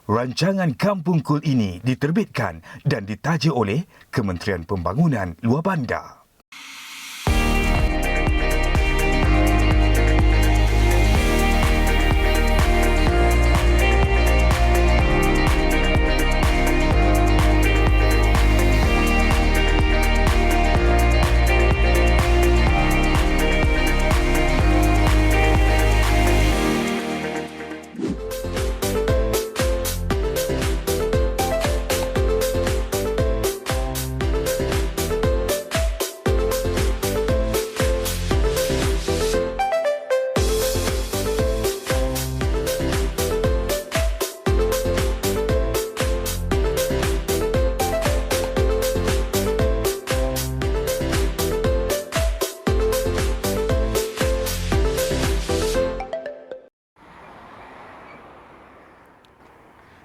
Rancangan Kampung Kul ini diterbitkan dan ditaja oleh Kementerian Pembangunan Luar Bandar.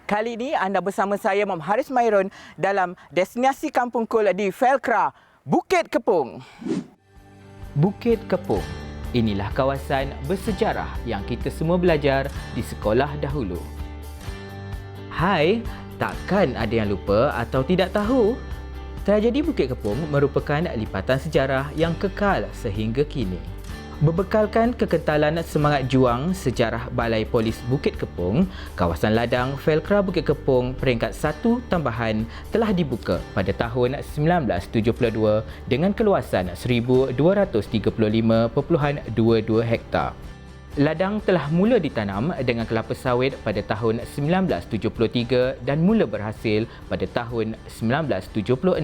Kali ini anda bersama saya Muhammad Haris Mairun dalam destinasi Kampung Kul di Felkra, Bukit Kepong. Bukit Kepong, inilah kawasan bersejarah yang kita semua belajar di sekolah dahulu. Hai, takkan ada yang lupa atau tidak tahu? Tragedi Bukit Kepong merupakan lipatan sejarah yang kekal sehingga kini. Berbekalkan kekentalan semangat juang sejarah Balai Polis Bukit Kepong, kawasan ladang Felkra Bukit Kepong peringkat 1 tambahan telah dibuka pada tahun 1972 dengan keluasan 1,235.22 hektar. Ladang telah mula ditanam dengan kelapa sawit pada tahun 1973 dan mula berhasil pada tahun 1976.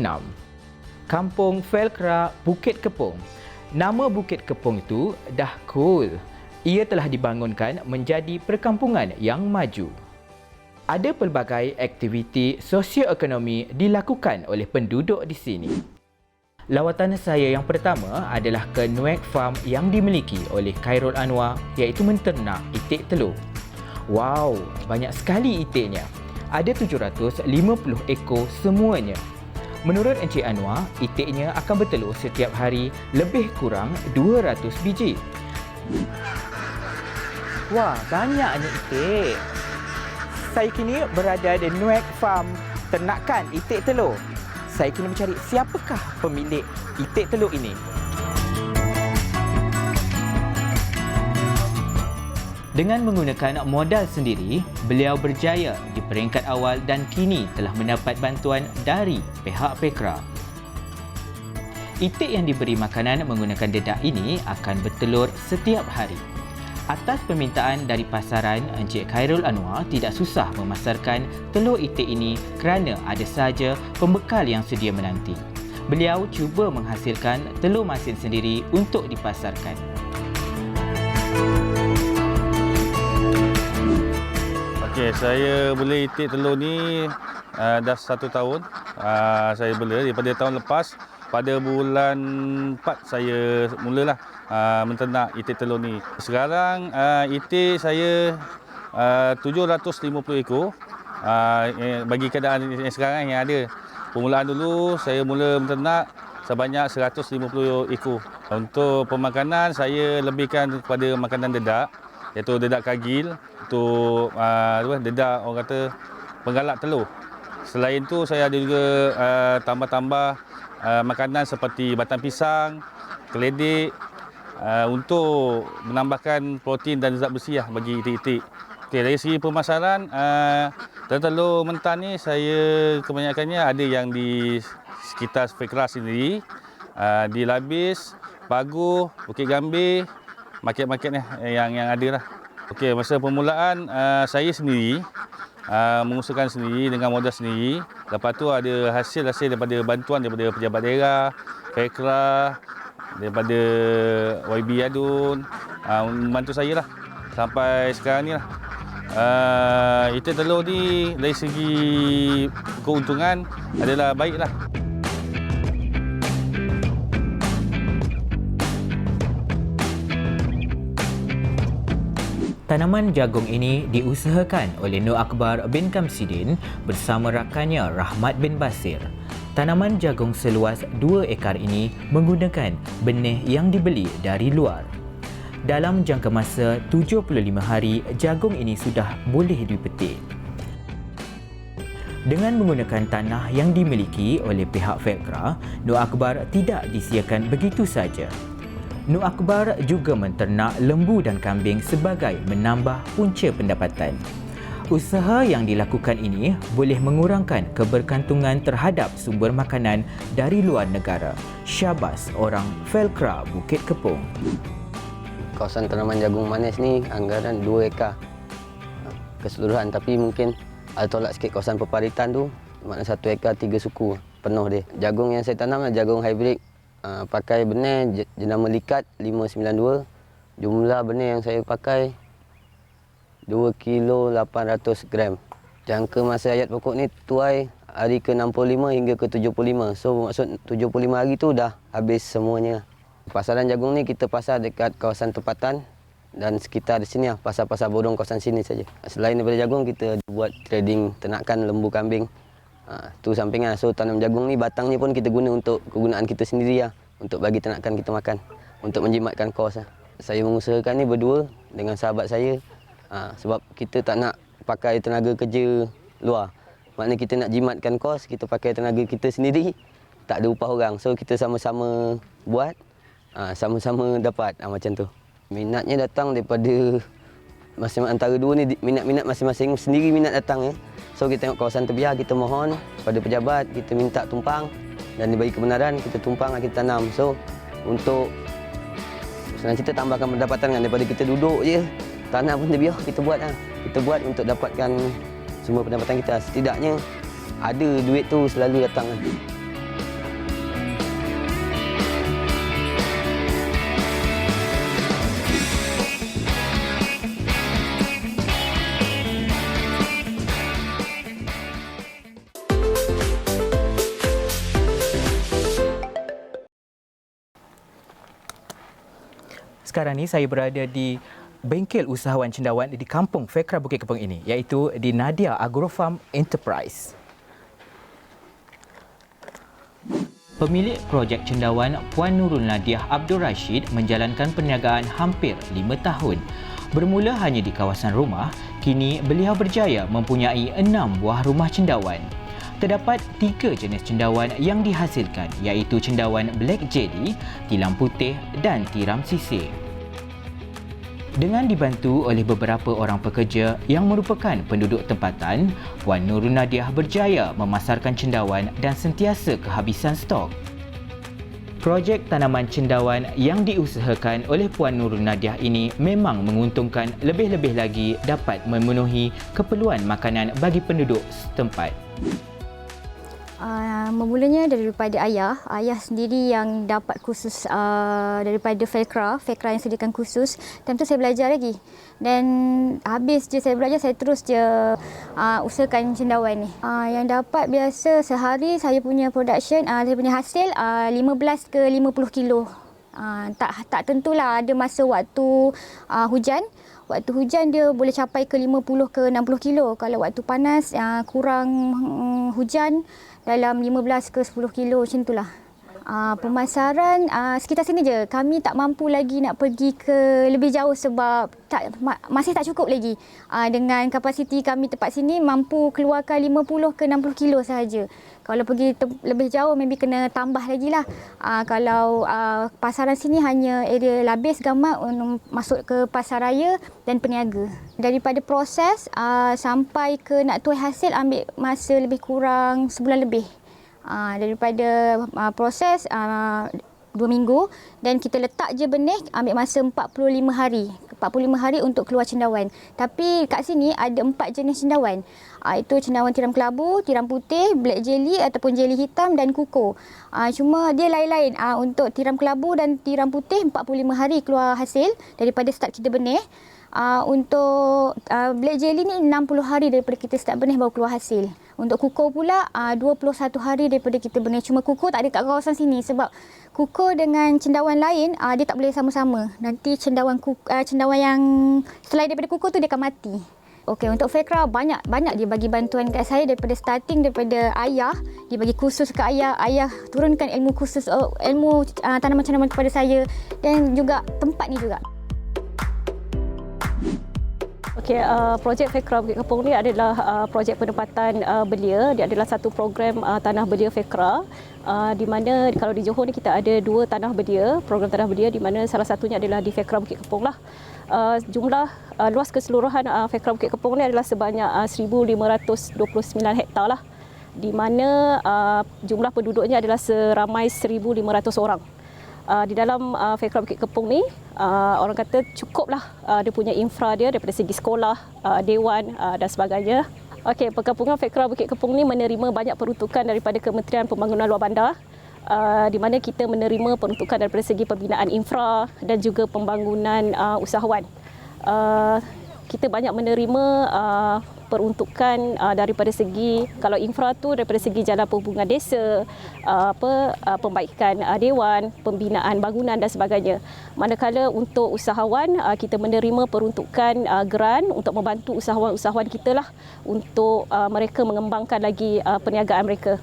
Kampung Felkra Bukit Kepong. Nama Bukit Kepong itu dah cool. Ia telah dibangunkan menjadi perkampungan yang maju. Ada pelbagai aktiviti sosioekonomi dilakukan oleh penduduk di sini. Lawatan saya yang pertama adalah ke Nuek Farm yang dimiliki oleh Khairul Anwar, iaitu menternak itik telur. Wow, banyak sekali itiknya. Ada 750 ekor semuanya. Menurut Encik Anwar, itiknya akan bertelur setiap hari lebih kurang 200 biji. Wah, banyaknya itik. Saya kini berada di Nuek Farm ternakan itik telur. Saya kini mencari siapakah pemilik itik telur ini. Dengan menggunakan modal sendiri, beliau berjaya di peringkat awal dan kini telah mendapat bantuan dari pihak Pekra. Itik yang diberi makanan menggunakan dedak ini akan bertelur setiap hari. Atas permintaan dari pasaran, Encik Khairul Anwar tidak susah memasarkan telur itik ini kerana ada sahaja pembekal yang sedia menanti. Beliau cuba menghasilkan telur masin sendiri untuk dipasarkan. Okey, saya beli itik telur ni dah 1 tahun. Saya beli daripada tahun lepas. Pada bulan 4 saya mulalah menternak itik telur ni. Sekarang itik saya 750 ekor. Bagi keadaan yang sekarang yang ada. Permulaan dulu saya mula menternak sebanyak 150 ekor. Untuk pemakanan saya lebihkan kepada makanan dedak, iaitu dedak kagil. Untuk dedak orang kata penggalak telur. Selain itu saya ada juga tambah-tambah makanan seperti batang pisang, keledek untuk menambahkan protein dan zat besi bagi itik-itik. Okay, dari segi pemasaran, telur mentah ni saya kebanyakannya ada yang di sekitar Felkra sendiri, di Labis, Paguh, Bukit Gambir, market-market yang ada lah. Okey, masa permulaan saya sendiri mengusahakan sendiri dengan modal sendiri. Lepas tu ada hasil daripada bantuan daripada pejabat daerah, Felkra, daripada YB Adun, membantu saya lah sampai sekarang ni lah. Itik telur ni dari segi keuntungan adalah baik lah. Tanaman jagung ini diusahakan oleh Nur Akbar bin Kamsidin bersama rakannya Rahmat bin Basir. Tanaman jagung seluas 2 ekar ini menggunakan benih yang dibeli dari luar. Dalam jangka masa 75 hari, jagung ini sudah boleh dipetik. Dengan menggunakan tanah yang dimiliki oleh pihak Felkra, Nur Akbar tidak disiarkan begitu saja. Nur Akbar juga menternak lembu dan kambing sebagai menambah punca pendapatan. Usaha yang dilakukan ini boleh mengurangkan kebergantungan terhadap sumber makanan dari luar negara. Syabas, orang Felkra Bukit Kepong. Kawasan tanaman jagung manis ni anggaran 2 ekar keseluruhan, tapi mungkin ada tolak sikit kawasan peparitan tu, makna 1 ekar 3 suku penuh dia. Jagung yang saya tanam adalah jagung hybrid, pakai benih jenama likat 592. Jumlah benih yang saya pakai 2 kilo 800 gram. Jangka masa hayat pokok ni tuai hari ke-65 hingga ke-75. So maksud 75 hari tu dah habis semuanya. Pasaran jagung ni kita pasar dekat kawasan tempatan dan sekitar di sini lah, pasar-pasar bodong kawasan sini saja. Selain daripada jagung, kita buat trading ternakan lembu kambing. Tu sampingan. So tanam jagung ni batangnya pun kita guna untuk kegunaan kita sendiri lah, untuk bagi ternakan kita makan, untuk menjimatkan kos lah. Saya mengusahakan ni berdua dengan sahabat saya, sebab kita tak nak pakai tenaga kerja luar. Maknanya kita nak jimatkan kos, kita pakai tenaga kita sendiri, tak ada upah orang. So kita sama-sama buat, sama-sama dapat, macam tu. Minatnya datang daripada antara dua ni, minat-minat masing-masing sendiri minat datang ya. So kita tengok kawasan terbiar, kita mohon pada pejabat, kita minta tumpang dan dibagi kebenaran, kita tumpang, kita tanam. So untuk senang cerita tambahkan pendapatan kan, daripada kita duduk je tanah pun terbiar, kita buat lah. Kita buat untuk dapatkan semua pendapatan kita. Setidaknya ada duit tu selalu datang lah. Sekarang ni saya berada di bengkel usahawan cendawan di kampung Felkra Bukit Kepong ini, iaitu di Nadia Agrofarm Enterprise. Pemilik projek cendawan Puan Nurul Nadiah Abdul Rashid menjalankan perniagaan hampir 5 tahun. Bermula hanya di kawasan rumah, kini beliau berjaya mempunyai 6 buah rumah cendawan. Terdapat 3 jenis cendawan yang dihasilkan, iaitu cendawan Black Jelly, tilam putih dan tiram sisir. Dengan dibantu oleh beberapa orang pekerja yang merupakan penduduk tempatan, Puan Nurul Nadiah berjaya memasarkan cendawan dan sentiasa kehabisan stok. Projek tanaman cendawan yang diusahakan oleh Puan Nurul Nadiah ini memang menguntungkan, lebih-lebih lagi dapat memenuhi keperluan makanan bagi penduduk setempat. Memulanya daripada ayah sendiri yang dapat khusus daripada Felkra yang sediakan khusus. Time tu saya belajar lagi, dan habis je saya belajar, saya terus je usahakan cendawan ni. Yang dapat biasa sehari saya punya production, saya punya hasil 15 ke 50 kilo. Tak tentulah, ada masa waktu hujan. Waktu hujan dia boleh capai ke 50 ke 60 kilo. Kalau waktu panas kurang hujan, dalam 15 ke 10 kilo macam itulah. Pemasaran sekitar sini je. Kami tak mampu lagi nak pergi ke lebih jauh sebab masih tak cukup lagi. Dengan kapasiti kami tempat sini mampu keluarkan 50 ke 60 kilo sahaja. Kalau pergi lebih jauh maybe kena tambah lagi lah. Kalau pasaran sini hanya area Labis, Gamak, masuk ke pasar raya dan peniaga. Daripada proses sampai ke nak tuai hasil ambil masa lebih kurang sebulan lebih. Daripada proses 2 minggu, dan kita letak je benih ambil masa 45 hari. 45 hari untuk keluar cendawan. Tapi kat sini ada 4 jenis cendawan. Itu cendawan tiram kelabu, tiram putih, black jelly ataupun jelly hitam dan kuko. Cuma dia lain-lain. Untuk tiram kelabu dan tiram putih 45 hari keluar hasil daripada start kita benih. Untuk black jelly ni 60 hari daripada kita start benih baru keluar hasil. Untuk kuko pula 21 hari daripada kita benih. Cuma kuko tak ada kat kawasan sini sebab kuko dengan cendawan lain dia tak boleh sama-sama. Nanti cendawan yang selain daripada kuko tu dia akan mati. Okey, untuk Felkra banyak dia bagi bantuan kat saya daripada starting, daripada ayah, dia bagi kursus ke ayah turunkan ilmu khusus, ilmu tanaman-tanaman kepada saya, dan juga tempat ni juga. Okey, projek FEKRA Bukit Kepong ni adalah projek penempatan belia. Dia adalah satu program tanah belia FEKRA, di mana kalau di Johor ni kita ada 2 tanah belia, program tanah belia, di mana salah satunya adalah di FEKRA Bukit Kepong lah. Jumlah luas keseluruhan FEKRA Bukit Kepong ni adalah sebanyak 1,529 hektar lah, di mana jumlah penduduknya adalah seramai 1,500 orang. Di dalam FEKRA Bukit Kepong ni, orang kata cukuplah dia punya infra dia daripada segi sekolah, dewan dan sebagainya. Okey, perkampungan FEKRA Bukit Kepong ni menerima banyak peruntukan daripada Kementerian Pembangunan Luar Bandar, di mana kita menerima peruntukan daripada segi pembinaan infra dan juga pembangunan usahawan. Kita banyak menerima peruntukan daripada segi, kalau infra tu daripada segi jalan penghubungan desa, pembaikan dewan, pembinaan bangunan dan sebagainya. Manakala untuk usahawan, kita menerima peruntukan geran untuk membantu usahawan-usahawan kita lah untuk mereka mengembangkan lagi perniagaan mereka.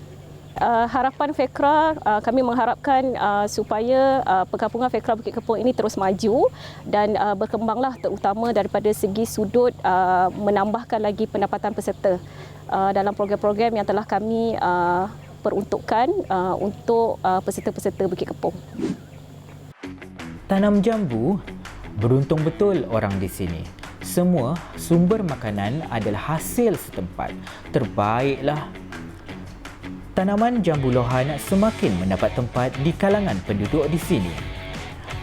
Harapan FEKRA, kami mengharapkan supaya perkampungan FEKRA Bukit Kepong ini terus maju dan berkembanglah, terutama daripada segi sudut menambahkan lagi pendapatan peserta dalam program-program yang telah kami peruntukkan untuk peserta-peserta Bukit Kepong. Tanam jambu, beruntung betul orang di sini. Semua sumber makanan adalah hasil setempat. Terbaiklah. Tanaman jambu lohan semakin mendapat tempat di kalangan penduduk di sini.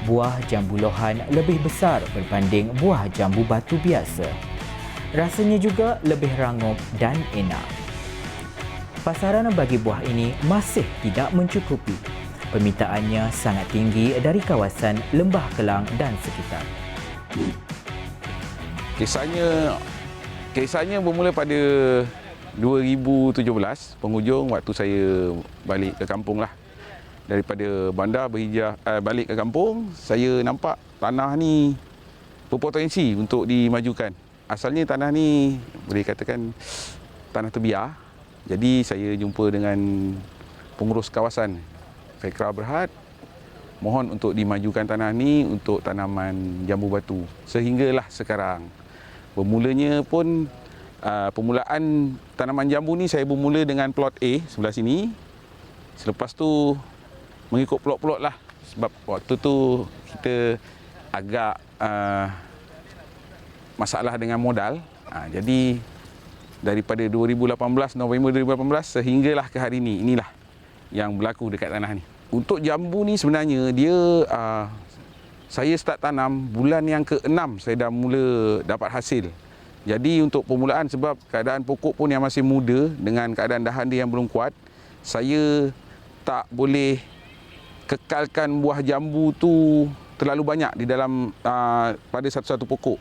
Buah jambu lohan lebih besar berbanding buah jambu batu biasa. Rasanya juga lebih rangup dan enak. Pasaran bagi buah ini masih tidak mencukupi. Permintaannya sangat tinggi dari kawasan Lembah Kelang dan sekitar. Kisahnya bermula pada 2017, penghujung waktu saya balik ke kampung lah. Daripada bandar berhijrah balik ke kampung, saya nampak tanah ni berpotensi untuk dimajukan. Asalnya tanah ni boleh katakan tanah terbiar. Jadi saya jumpa dengan pengurus kawasan FEKRA Berhad, mohon untuk dimajukan tanah ni untuk tanaman jambu batu. Sehinggalah sekarang. Bermulanya pun permulaan tanaman jambu ni saya bermula dengan plot A sebelah sini. Selepas tu mengikut plot-plot lah. Sebab waktu tu kita agak masalah dengan modal. Jadi daripada 2018, November 2018 sehinggalah ke hari ini, inilah yang berlaku dekat tanah ni. Untuk jambu ni sebenarnya dia saya start tanam bulan yang ke-6 saya dah mula dapat hasil. Jadi untuk permulaan sebab keadaan pokok pun yang masih muda dengan keadaan dahan dia yang belum kuat, saya tak boleh kekalkan buah jambu tu terlalu banyak di dalam pada satu-satu pokok.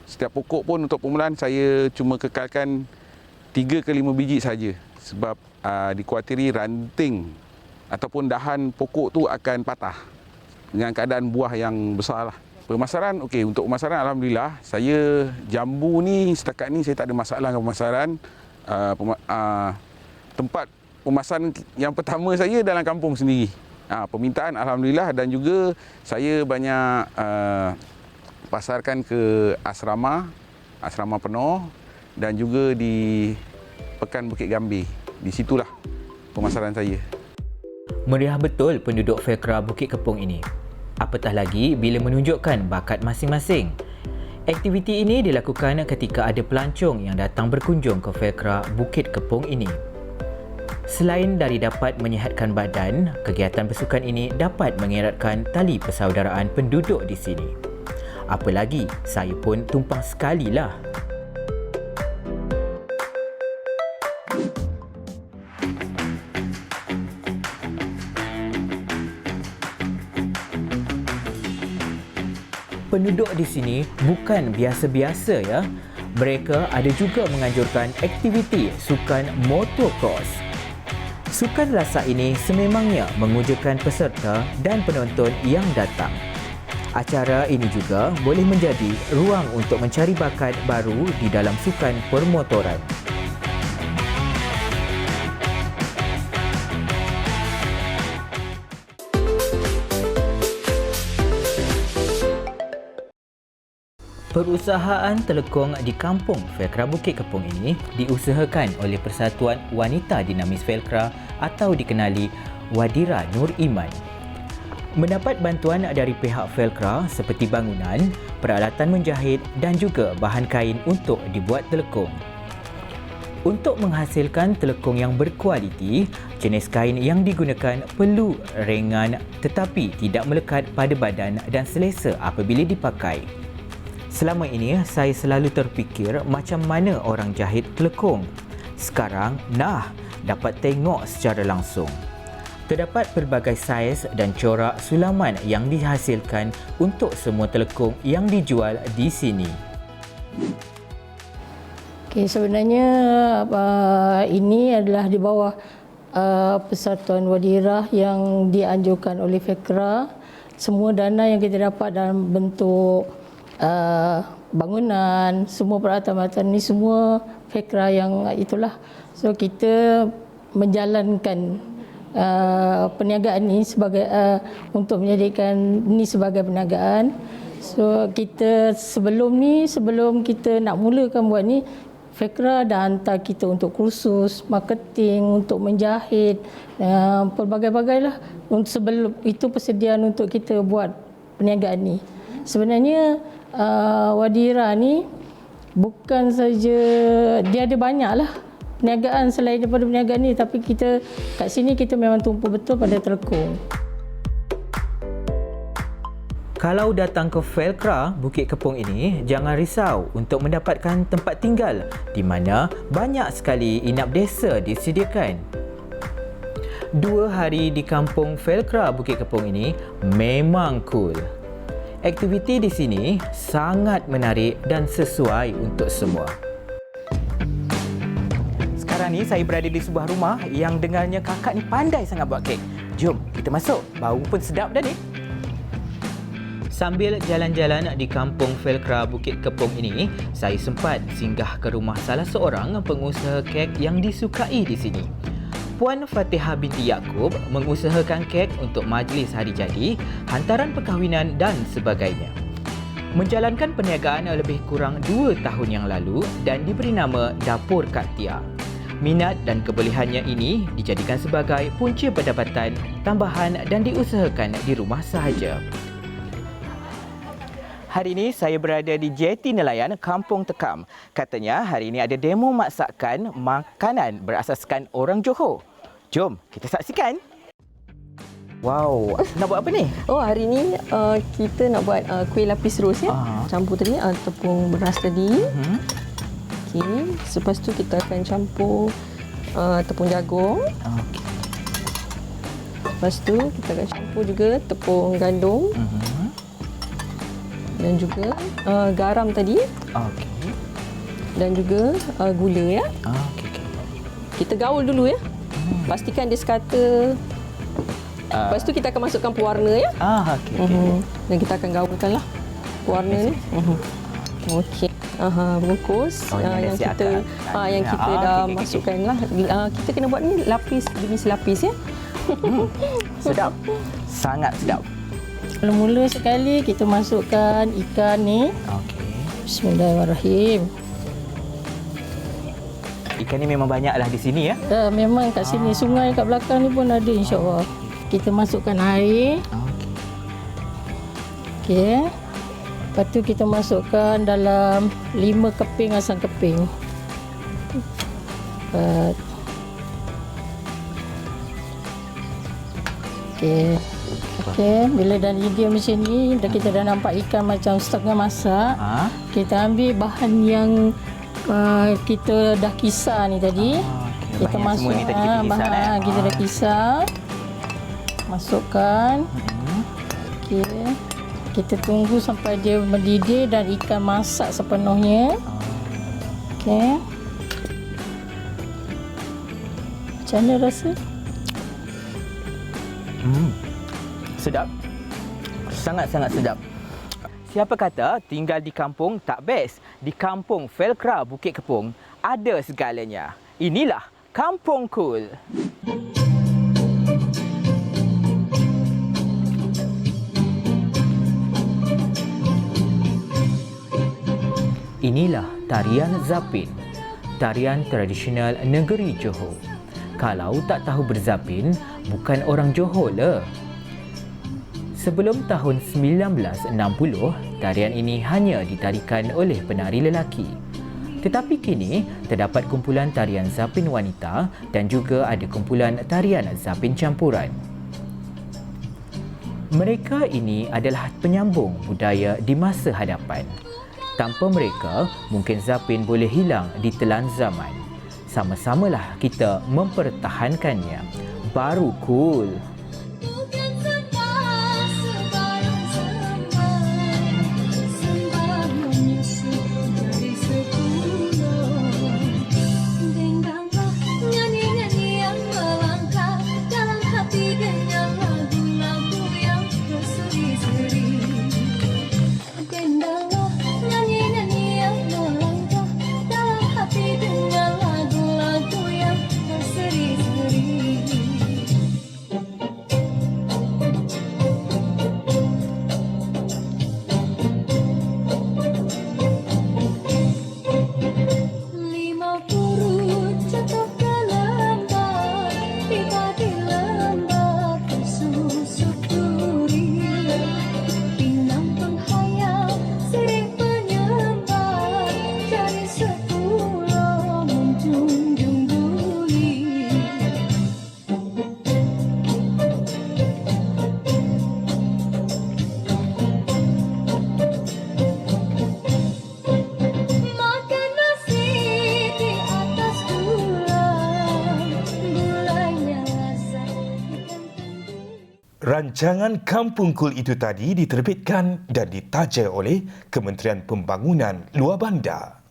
Setiap pokok pun untuk permulaan saya cuma kekalkan 3 ke 5 biji saja sebab dikuatiri ranting ataupun dahan pokok tu akan patah dengan keadaan buah yang besar lah. Pemasaran, okey, untuk pemasaran alhamdulillah saya jambu ni setakat ni saya tak ada masalah dengan pemasaran. Tempat pemasaran yang pertama saya dalam kampung sendiri. Permintaan alhamdulillah dan juga saya banyak pasarkan ke asrama penuh dan juga di Pekan Bukit Gambir. Di situlah pemasaran saya. Meriah betul penduduk FEKRA Bukit Kepong ini. Apatah lagi bila menunjukkan bakat masing-masing. Aktiviti ini dilakukan ketika ada pelancong yang datang berkunjung ke FEKRA Bukit Kepong ini. Selain dari dapat menyihatkan badan, kegiatan bersukan ini dapat mengeratkan tali persaudaraan penduduk di sini. Apalagi, saya pun tumpang sekali lah. Penduduk di sini bukan biasa-biasa ya. Mereka ada juga menganjurkan aktiviti sukan motocross. Sukan rasak ini sememangnya mengujakan peserta dan penonton yang datang. Acara ini juga boleh menjadi ruang untuk mencari bakat baru di dalam sukan permotoran. Perusahaan telekong di kampung Felkra Bukit Kepong ini diusahakan oleh Persatuan Wanita Dinamis Felkra atau dikenali Wadira Nur Iman. Mendapat bantuan dari pihak Felkra seperti bangunan, peralatan menjahit dan juga bahan kain untuk dibuat telekong. Untuk menghasilkan telekong yang berkualiti, jenis kain yang digunakan perlu ringan tetapi tidak melekat pada badan dan selesa apabila dipakai. Selama ini, saya selalu terfikir macam mana orang jahit telekong. Sekarang, dapat tengok secara langsung. Terdapat pelbagai saiz dan corak sulaman yang dihasilkan untuk semua telekong yang dijual di sini. Okay, sebenarnya ini adalah di bawah Persatuan Wadira yang dianjurkan oleh Felkra. Semua dana yang kita dapat dalam bentuk bangunan, semua peralatan-peralatan ini semua Felkra yang itulah. So kita menjalankan perniagaan ini sebagai untuk menjadikan ini sebagai perniagaan. So kita sebelum kita nak mulakan buat ni, Felkra dah hantar kita untuk kursus marketing, untuk menjahit, pelbagai-bagai lah. Sebelum itu persediaan untuk kita buat perniagaan ni. Sebenarnya Wadira ni bukan saja, dia ada banyak lah perniagaan selain daripada perniagaan ni, tapi kita kat sini kita memang tumpu betul pada telekong. Kalau datang ke Felkra Bukit Kepong ini, jangan risau untuk mendapatkan tempat tinggal di mana banyak sekali inap desa disediakan. 2 hari di kampung Felkra Bukit Kepong ini memang cool. Aktiviti di sini sangat menarik dan sesuai untuk semua. Sekarang ni saya berada di sebuah rumah yang dengarnya kakak ni pandai sangat buat kek. Jom kita masuk, bau pun sedap dah ni. Sambil jalan-jalan di kampung Felkra Bukit Kepong ini, saya sempat singgah ke rumah salah seorang pengusaha kek yang disukai di sini. Puan Fatihah binti Yaakob mengusahakan kek untuk majlis hari jadi, hantaran perkahwinan dan sebagainya. Menjalankan perniagaan lebih kurang 2 tahun yang lalu dan diberi nama Dapur Kak Tia. Minat dan kebolehannya ini dijadikan sebagai punca pendapatan tambahan dan diusahakan di rumah sahaja. Hari ini saya berada di Jeti Nelayan, Kampung Tekam. Katanya hari ini ada demo masakan makanan berasaskan orang Johor. Jom kita saksikan. Wow, nak buat apa ni? Oh, hari ni kita nak buat kuih lapis ros ya. Campur tadi tepung beras tadi. Okey, selepas tu kita akan campur tepung jagung. Okey. Lepas tu kita akan campur juga tepung gandum. Dan juga garam tadi. Okey. Dan juga gula ya. Okey. Kita gaul dulu ya. Pastikan dia sekata. Lepas tu kita akan masukkan pewarna ya. Okey. Dan kita akan gaulkanlah pewarna ni. Okey. Bungkus yang kita dah masukkanlah. Kita kena buat ni lapis demi selapis ya. Sedap. Sangat sedap. Mula sekali kita masukkan ikan ni. Okey. Bismillahirrahmanirrahim. Ikan ni memang banyaklah di sini ya. Memang kat sini sungai kat belakang ni pun ada insya-Allah. Kita masukkan air. Okey. Lepas tu kita masukkan dalam 5 keping asam keping. Okey. Okey, bila dah dia macam ni, kita dah nampak ikan macam setengah masak. Kita ambil bahan yang kita dah kisar ni tadi. Kita masuk semua ni tadi kita kisar, kita dah kisar. Masukkan. Okey. Kita tunggu sampai dia mendidih dan ikan masak sepenuhnya. Okey. Macam mana rasa? Sedap. Sangat-sangat sedap. Siapa kata tinggal di kampung tak best? Di kampung Felkra Bukit Kepong ada segalanya. Inilah Kampung Cool. Inilah tarian Zapin, tarian tradisional negeri Johor. Kalau tak tahu berzapin, bukan orang Johor le. Sebelum tahun 1960, tarian ini hanya ditarikan oleh penari lelaki. Tetapi kini, terdapat kumpulan tarian zapin wanita dan juga ada kumpulan tarian zapin campuran. Mereka ini adalah penyambung budaya di masa hadapan. Tanpa mereka, mungkin zapin boleh hilang di telan zaman. Sama-samalah kita mempertahankannya. Baru cool. Rancangan Kampung Cool itu tadi diterbitkan dan ditaja oleh Kementerian Pembangunan Luar Bandar.